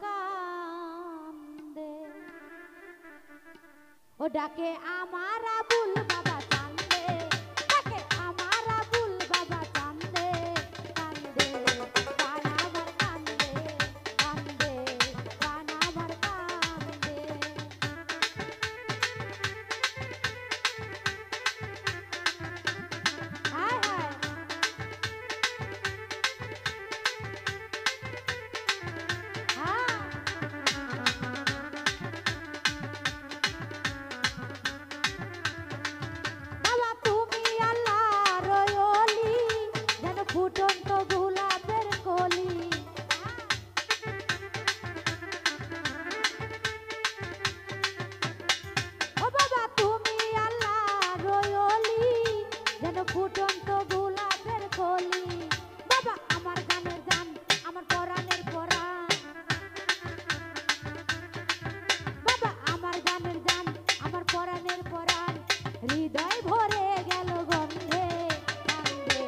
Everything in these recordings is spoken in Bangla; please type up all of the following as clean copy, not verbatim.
কান্দে ও ডাকে আমার আবুল বাবা কান্দে ডাকে আমার আবুল বাবা কান্দে কান্দে প্রাণ আমার কান্দে কান্দে প্রাণ আমার কান্দে হায় হায় বাবা তুমি আল্লাহর ওলি যেন ফুটন্ত গোলাপের কলি ও বাবা তুমি আল্লাহর ওলি যেন ফুটন্ত গোলাপের কলি বাবা আমার গানের গান আমার পরাণের পরাণ বাবা আমার গানের গান আমার পরাণের পরাণ হৃদয় ভরে গেল গন্ধে কান্দে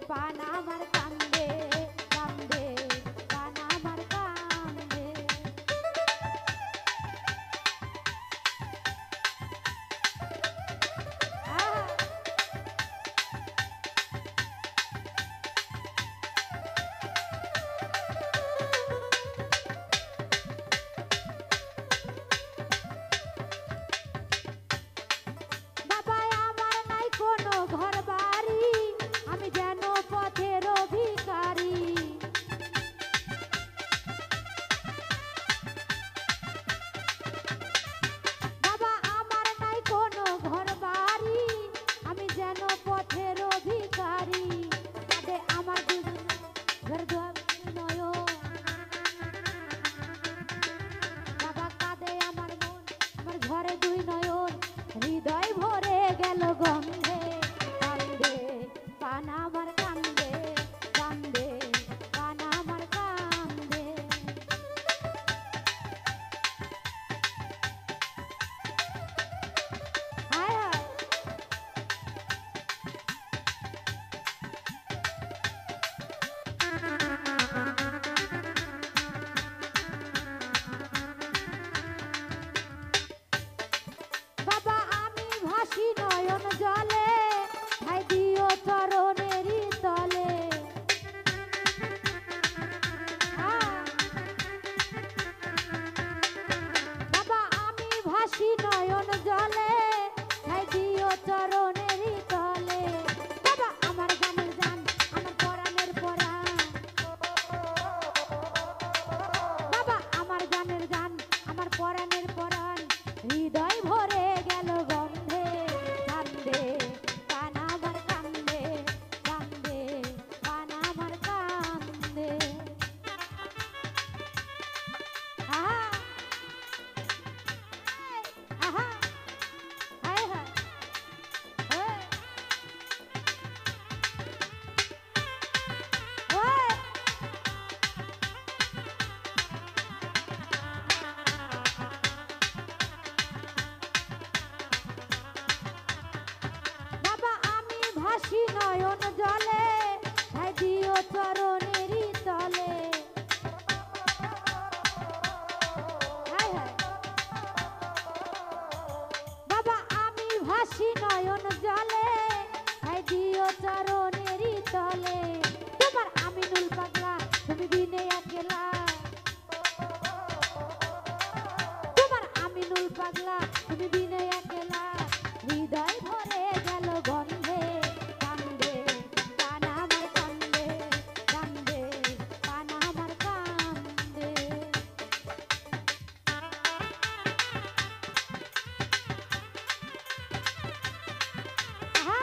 প্রাণ আমার কান্দে কান্দে প্রাণ আমার কান্দে আহা বাবা আমার নাই কোনো ঘর বাড়ি আমি যেন পথের ভিখারি বাবা আমার নাই কোনো ঘর বাড়ি আমি যেন পথের ভিখারি কাঁদে আমার ঘর দুয়ার নয়ন বাবা কাঁদে আমার মন আমার ঘরে দুই নয়ন হৃদয় ভরে গেল গন্ধে কান্দে প্রাণ আমার কান্দে কান্দে প্রাণ আমার কান্দে হায় হায় বাবা আমি ভাসি নয়ন জলে ঠাই দিও চরণেরই তলে বাবা আমি ভাসি নয়ন জলে ঠাই দিও চরণেরই তলে বাবা আমার গানের গান আমার পরাণের পরাণ বাবা আমার গানের গান আমার পরাণের পরাণ হৃদয় ভরে গেল গন্ধে কান্দে প্রাণ আমার কান্দে কান্দে প্রাণ আমার কান্দে আহা আহা হায় হায় ওই ওই বাবা আমি ভাসি নয়ন জলে ঠাই দিও চরণেরই তলে হায় হায় বাবা আমি ভাসি নয়ন জলে ঠাই দিও চরণেরই তলে তোমার আমিনুল পাগলা তুমি বিনে একলা তোমার আমিনুল পাগলা তুমি বিনে একলা হৃদয় ভরে গেল গন্ধে কান্দে প্রাণ আমার কান্দে কান্দে প্রাণ আমার কান্দে আহা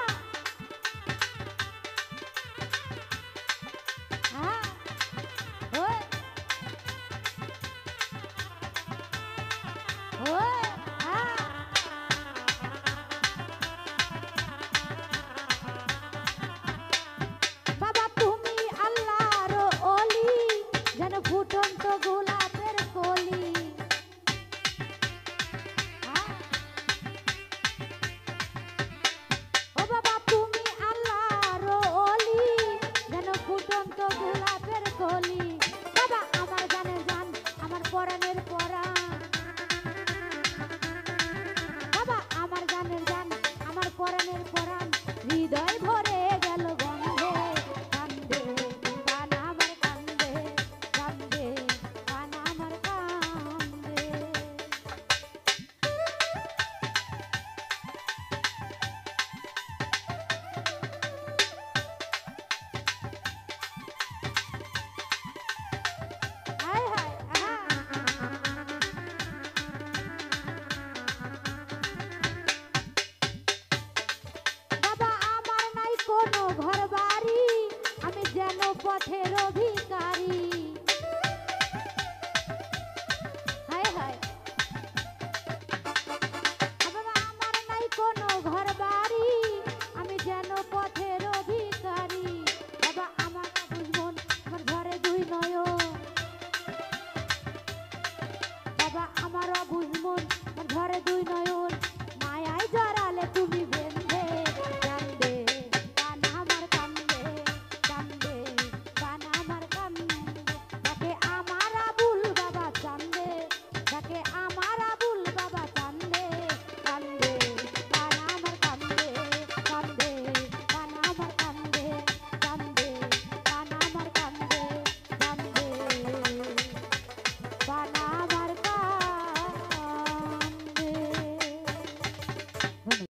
পরাণের পরাণ বাবা আমার গানের গান আমার পরাণের পরাণ হৃদয় ভরে গেল গন্ধে কান্দে গান আমার কান্দে কান্দে গান আমার কান্দে হায় হায় আহা বাবা আমার নাই কোনো ঘর বাড়ি আমি যেন পথের ভিখারি